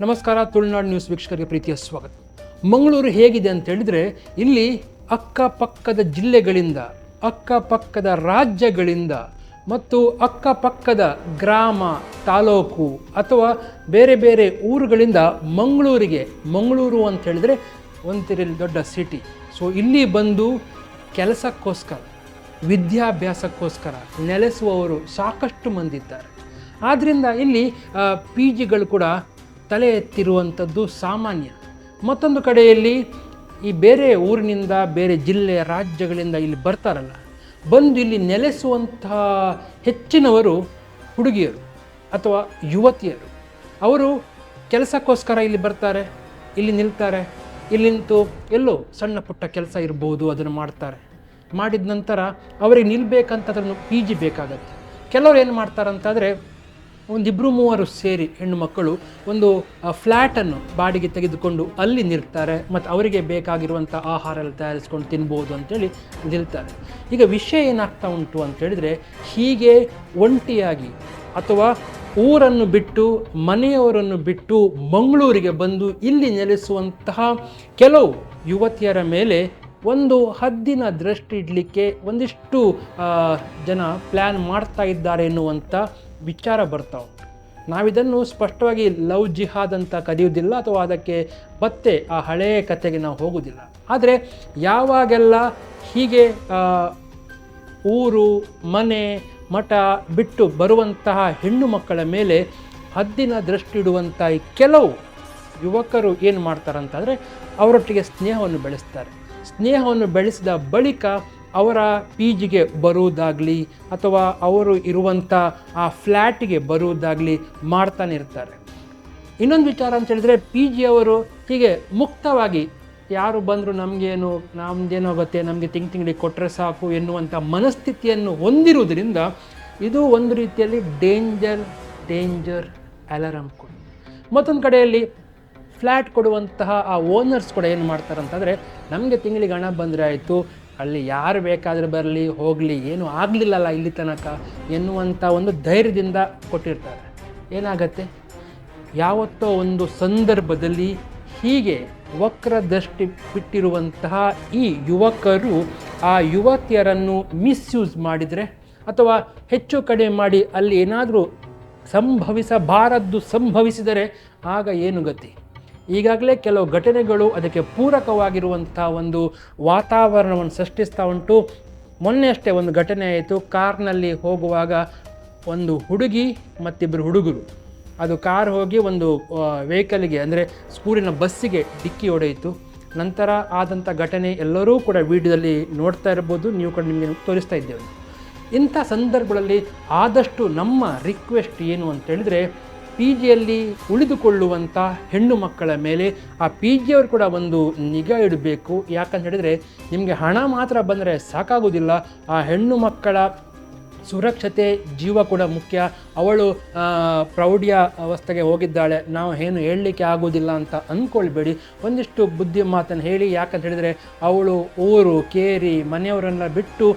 ನಮಸ್ಕಾರ. ತುಳುನಾಡು ನ್ಯೂಸ್ ವೀಕ್ಷಕರಿಗೆ ಪ್ರೀತಿಯ ಸ್ವಾಗತ. ಮಂಗಳೂರು ಹೇಗಿದೆ ಅಂತ ಹೇಳಿದರೆ, ಇಲ್ಲಿ ಅಕ್ಕಪಕ್ಕದ ಜಿಲ್ಲೆಗಳಿಂದ, ಅಕ್ಕಪಕ್ಕದ ರಾಜ್ಯಗಳಿಂದ ಮತ್ತು ಅಕ್ಕಪಕ್ಕದ ಗ್ರಾಮ, ತಾಲೂಕು ಅಥವಾ ಬೇರೆ ಬೇರೆ ಊರುಗಳಿಂದ ಮಂಗಳೂರು ಅಂತ ಹೇಳಿದರೆ ಒಂಥರ ದೊಡ್ಡ ಸಿಟಿ. ಸೊ ಇಲ್ಲಿ ಬಂದು ಕೆಲಸಕ್ಕೋಸ್ಕರ, ವಿದ್ಯಾಭ್ಯಾಸಕ್ಕೋಸ್ಕರ ನೆಲೆಸುವವರು ಸಾಕಷ್ಟು ಮಂದಿ ಇದ್ದಾರೆ. ಆದ್ದರಿಂದ ಇಲ್ಲಿ ಪಿ ಜಿಗಳು ಕೂಡ ತಲೆ ಎತ್ತಿರುವಂಥದ್ದು ಸಾಮಾನ್ಯ. ಮತ್ತೊಂದು ಕಡೆಯಲ್ಲಿ ಈ ಬೇರೆ ಊರಿನಿಂದ, ಬೇರೆ ಜಿಲ್ಲೆ, ರಾಜ್ಯಗಳಿಂದ ಇಲ್ಲಿ ಬರ್ತಾರಲ್ಲ, ಬಂದು ಇಲ್ಲಿ ನೆಲೆಸುವಂತಹ ಹೆಚ್ಚಿನವರು ಹುಡುಗಿಯರು ಅಥವಾ ಯುವತಿಯರು. ಅವರು ಕೆಲಸಕ್ಕೋಸ್ಕರ ಇಲ್ಲಿ ಬರ್ತಾರೆ, ಇಲ್ಲಿ ನಿಲ್ತಾರೆ. ಇಲ್ಲಿ ನಿಂತು ಎಲ್ಲೋ ಸಣ್ಣ ಪುಟ್ಟ ಕೆಲಸ ಇರ್ಬೋದು, ಅದನ್ನು ಮಾಡ್ತಾರೆ. ಮಾಡಿದ ನಂತರ ಅವರಿಗೆ ನಿಲ್ಬೇಕಂತಂದ್ರೆ ಪಿ ಜಿ ಬೇಕಾಗತ್ತೆ. ಕೆಲವರು ಏನು ಮಾಡ್ತಾರಂತಾದರೆ, ಒಂದಿಬ್ಬರು ಮೂವರು ಸೇರಿ ಹೆಣ್ಣು ಮಕ್ಕಳು ಒಂದು ಫ್ಲ್ಯಾಟನ್ನು ಬಾಡಿಗೆ ತೆಗೆದುಕೊಂಡು ಅಲ್ಲಿ ನಿಲ್ತಾರೆ. ಮತ್ತು ಅವರಿಗೆ ಬೇಕಾಗಿರುವಂಥ ಆಹಾರ ಎಲ್ಲ ತಯಾರಿಸ್ಕೊಂಡು ತಿನ್ಬೋದು ಅಂತೇಳಿ ನಿಲ್ತಾರೆ. ಈಗ ವಿಷಯ ಏನಾಗ್ತಾ ಉಂಟು ಅಂತ ಹೇಳಿದರೆ, ಹೀಗೆ ಒಂಟಿಯಾಗಿ ಅಥವಾ ಊರನ್ನು ಬಿಟ್ಟು, ಮನೆಯವರನ್ನು ಬಿಟ್ಟು ಮಂಗಳೂರಿಗೆ ಬಂದು ಇಲ್ಲಿ ನೆಲೆಸುವಂತಹ ಕೆಲವು ಯುವತಿಯರ ಮೇಲೆ ಒಂದು ಹದ್ದಿನ ದೃಷ್ಟಿ ಇಡಲಿಕ್ಕೆ ಒಂದಿಷ್ಟು ಜನ ಪ್ಲ್ಯಾನ್ ಮಾಡ್ತಾ ಇದ್ದಾರೆ ಎನ್ನುವಂಥ ವಿಚಾರ ಬರ್ತಾ ಉಂಟು. ನಾವಿದನ್ನು ಸ್ಪಷ್ಟವಾಗಿ ಲವ್ ಜಿಹಾದ್ ಅಂತ ಕರೆಯುವುದಿಲ್ಲ ಅಥವಾ ಅದಕ್ಕೆ ಮತ್ತೆ ಆ ಹಳೆಯ ಕಥೆಗೆ ನಾವು ಹೋಗುವುದಿಲ್ಲ. ಆದರೆ ಯಾವಾಗೆಲ್ಲ ಹೀಗೆ ಊರು, ಮನೆ, ಮಠ ಬಿಟ್ಟು ಬರುವಂತಹ ಹೆಣ್ಣು ಮಕ್ಕಳ ಮೇಲೆ ಹದ್ದಿನ ದೃಷ್ಟಿ ಇಡುವಂಥ ಕೆಲವು ಯುವಕರು ಏನು ಮಾಡ್ತಾರಂತಂದರೆ, ಅವರೊಟ್ಟಿಗೆ ಸ್ನೇಹವನ್ನು ಬೆಳೆಸ್ತಾರೆ. ಸ್ನೇಹವನ್ನು ಬೆಳೆಸಿದ ಬಳಿಕ ಅವರ ಪಿ ಜಿಗೆ ಬರುವುದಾಗಲಿ ಅಥವಾ ಅವರು ಇರುವಂಥ ಆ ಫ್ಲ್ಯಾಟಿಗೆ ಬರುವುದಾಗಲಿ ಮಾಡ್ತಾನೆ ಇರ್ತಾರೆ. ಇನ್ನೊಂದು ವಿಚಾರ ಅಂತ ಹೇಳಿದರೆ, ಪಿ ಜಿಯವರು ಹೀಗೆ ಮುಕ್ತವಾಗಿ ಯಾರು ಬಂದರೂ ನಮ್ಮದೇನೋ ಗೊತ್ತೇ, ನಮಗೆ ತಿಂಗಳಿಗೆ ಕೊಟ್ಟರೆ ಸಾಕು ಎನ್ನುವಂಥ ಮನಸ್ಥಿತಿಯನ್ನು ಹೊಂದಿರುವುದರಿಂದ ಇದು ಒಂದು ರೀತಿಯಲ್ಲಿ ಡೇಂಜರ್ ಅಲಾರಮ್ ಕೊಡಿ. ಮತ್ತೊಂದು ಕಡೆಯಲ್ಲಿ ಫ್ಲ್ಯಾಟ್ ಕೊಡುವಂತಹ ಆ ಓನರ್ಸ್ ಕೂಡ ಏನು ಮಾಡ್ತಾರಂತಂದರೆ, ನಮಗೆ ತಿಂಗಳಿಗೆ ಹಣ ಬಂದರೆ ಆಯಿತು, ಅಲ್ಲಿ ಯಾರು ಬೇಕಾದರೂ ಬರಲಿ ಹೋಗಲಿ, ಏನೂ ಆಗಲಿಲ್ಲಲ್ಲ ಇಲ್ಲಿ ತನಕ ಎನ್ನುವಂಥ ಒಂದು ಧೈರ್ಯದಿಂದ ಕೊಟ್ಟಿರ್ತಾರೆ. ಏನಾಗತ್ತೆ, ಯಾವತ್ತೋ ಒಂದು ಸಂದರ್ಭದಲ್ಲಿ ಹೀಗೆ ವಕ್ರದೃಷ್ಟಿ ಬಿಟ್ಟಿರುವಂತಹ ಈ ಯುವಕರು ಆ ಯುವತಿಯರನ್ನು ಮಿಸ್ಯೂಸ್ ಮಾಡಿದರೆ ಅಥವಾ ಹೆಚ್ಚು ಕಡಿಮೆ ಮಾಡಿ ಅಲ್ಲಿ ಏನಾದರೂ ಸಂಭವಿಸಿದರೆ ಆಗ ಏನು ಗತಿ? ಈಗಾಗಲೇ ಕೆಲವು ಘಟನೆಗಳು ಅದಕ್ಕೆ ಪೂರಕವಾಗಿರುವಂಥ ಒಂದು ವಾತಾವರಣವನ್ನು ಸೃಷ್ಟಿಸ್ತಾ ಉಂಟು. ಮೊನ್ನೆ ಅಷ್ಟೇ ಒಂದು ಘಟನೆ ಆಯಿತು. ಕಾರ್ನಲ್ಲಿ ಹೋಗುವಾಗ ಒಂದು ಹುಡುಗಿ ಮತ್ತಿಬ್ಬರು ಹುಡುಗರು, ಅದು ಕಾರ್ ಹೋಗಿ ಒಂದು ವೆಹಿಕಲ್ಗೆ ಅಂದರೆ ಸ್ಕೂಲಿನ ಬಸ್ಸಿಗೆ ಡಿಕ್ಕಿ ಹೊಡೆಯಿತು. ನಂತರ ಆದಂಥ ಘಟನೆ ಎಲ್ಲರೂ ಕೂಡ ವಿಡಿಯೋದಲ್ಲಿ ನೋಡ್ತಾ ಇರ್ಬೋದು, ನೀವು ಕೂಡ ನಿಮಗೆ ತೋರಿಸ್ತಾ ಇದ್ದೇವೆ. ಇಂಥ ಸಂದರ್ಭಗಳಲ್ಲಿ ಆದಷ್ಟು ನಮ್ಮ ರಿಕ್ವೆಸ್ಟ್ ಏನು ಅಂತ ಹೇಳಿದರೆ, ಪಿ ಜಿಯಲ್ಲಿ ಉಳಿದುಕೊಳ್ಳುವಂಥ ಹೆಣ್ಣು ಮಕ್ಕಳ ಮೇಲೆ ಆ ಪಿ ಜಿಯವರು ಕೂಡ ಒಂದು ನಿಗಾ ಇಡಬೇಕು. ಯಾಕಂತ ಹೇಳಿದರೆ, ನಿಮಗೆ ಹಣ ಮಾತ್ರ ಬಂದರೆ ಸಾಕಾಗೋದಿಲ್ಲ, ಆ ಹೆಣ್ಣು ಮಕ್ಕಳ ಸುರಕ್ಷತೆ, ಜೀವ ಕೂಡ ಮುಖ್ಯ. ಅವಳು ಪ್ರೌಢಿಯ ಅವಸ್ಥೆಗೆ ಹೋಗಿದ್ದಾಳೆ, ನಾವು ಏನು ಹೇಳಲಿಕ್ಕೆ ಆಗೋದಿಲ್ಲ ಅಂತ ಅಂದ್ಕೊಳ್ಬೇಡಿ. ಒಂದಿಷ್ಟು ಬುದ್ಧಿ ಮಾತನ್ನು ಹೇಳಿ. ಯಾಕಂತ ಹೇಳಿದರೆ, ಅವಳು ಊರು, ಕೇರಿ, ಮನೆಯವರನ್ನ ಬಿಟ್ಟು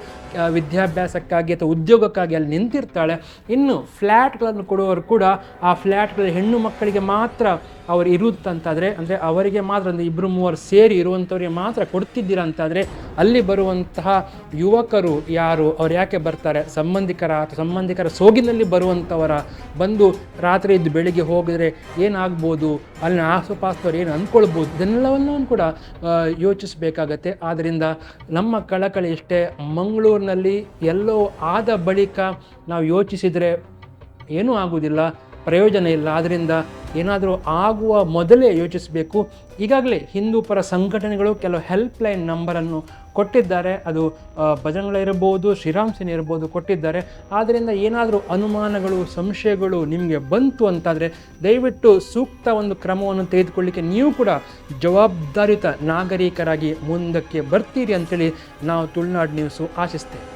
ವಿದ್ಯಾಭ್ಯಾಸಕ್ಕಾಗಿ ಅಥವಾ ಉದ್ಯೋಗಕ್ಕಾಗಿ ಅಲ್ಲಿ ನಿಂತಿರ್ತಾಳೆ. ಇನ್ನು ಫ್ಲ್ಯಾಟ್ಗಳನ್ನು ಕೊಡುವವರು ಕೂಡ ಆ ಫ್ಲ್ಯಾಟ್ಗಳಲ್ಲಿ ಹೆಣ್ಣು ಮಕ್ಕಳಿಗೆ ಮಾತ್ರ ಅವರು ಇರುತ್ತಂತಾದರೆ, ಅಂದರೆ ಅವರಿಗೆ ಮಾತ್ರ ಒಂದು ಇಬ್ಬರು ಮೂವರು ಸೇರಿ ಇರುವಂಥವ್ರಿಗೆ ಮಾತ್ರ ಕೊಡ್ತಿದ್ದೀರಾ ಅಂತಾದರೆ, ಅಲ್ಲಿ ಬರುವಂತಹ ಯುವಕರು ಯಾರು, ಅವ್ರು ಯಾಕೆ ಬರ್ತಾರೆ? ಸಂಬಂಧಿಕರ ಸೋಗಿನಲ್ಲಿ ಬರುವಂಥವರ ಬಂದು ರಾತ್ರಿ ಇದ್ದು ಬೆಳಿಗ್ಗೆ ಹೋಗಿದರೆ ಏನಾಗ್ಬೋದು, ಅಲ್ಲಿನ ಆಸುಪಾಸದವ್ರು ಏನು ಅಂದ್ಕೊಳ್ಬೋದು, ಇದೆಲ್ಲವನ್ನೂ ಕೂಡ ಯೋಚಿಸಬೇಕಾಗತ್ತೆ. ಆದ್ದರಿಂದ ನಮ್ಮ ಕಳಕಳಿ ಇಷ್ಟೇ, ಮಂಗಳೂರಿನಲ್ಲಿ ಎಲ್ಲೋ ಆದ ಬಳಿಕ ನಾವು ಯೋಚಿಸಿದರೆ ಏನೂ ಆಗುವುದಿಲ್ಲ, ಪ್ರಯೋಜನ ಇಲ್ಲ. ಆದ್ದರಿಂದ ಏನಾದರೂ ಆಗುವ ಮೊದಲೇ ಯೋಚಿಸಬೇಕು. ಈಗಾಗಲೇ ಹಿಂದೂ ಪರ ಸಂಘಟನೆಗಳು ಕೆಲವು ಹೆಲ್ಪ್ಲೈನ್ ನಂಬರನ್ನು ಕೊಟ್ಟಿದ್ದಾರೆ. ಅದು ಬಜರಂಗ ಇರ್ಬೋದು, ಶ್ರೀರಾಮ್ ಸೇನೆ ಇರ್ಬೋದು ಕೊಟ್ಟಿದ್ದಾರೆ. ಆದ್ದರಿಂದ ಏನಾದರೂ ಅನುಮಾನಗಳು, ಸಂಶಯಗಳು ನಿಮಗೆ ಬಂತು ಅಂತಾದರೆ ದಯವಿಟ್ಟು ಸೂಕ್ತ ಒಂದು ಕ್ರಮವನ್ನು ತೆಗೆದುಕೊಳ್ಳಿಕ್ಕೆ ನೀವು ಕೂಡ ಜವಾಬ್ದಾರಿಯುತ ನಾಗರಿಕರಾಗಿ ಮುಂದಕ್ಕೆ ಬರ್ತೀರಿ ಅಂತೇಳಿ ನಾವು ತುಳುನಾಡು ನ್ಯೂಸು ಆಶಿಸ್ತೇವೆ.